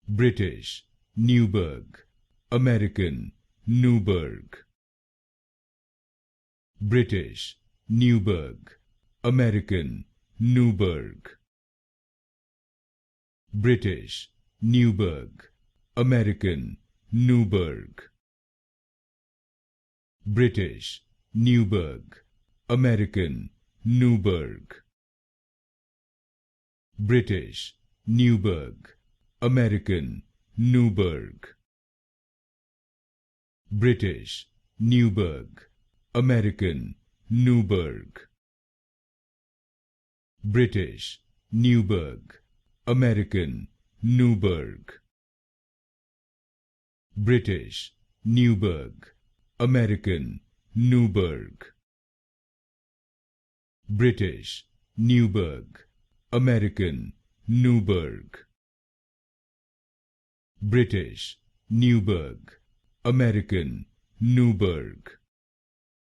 British, Newburg, American, Newburg. British, Newburg, American, Newburg. British, Newburg, American, Newburg. British, Newburg, American, Newburg. British, Newburg, American, Newburg. British, Newburg, American, Newburg. British, Newburg, American, Newburg. British, Newburg, American, Newburg. British, Newburg, American, Newburg. British, Newburg, American, Newburg.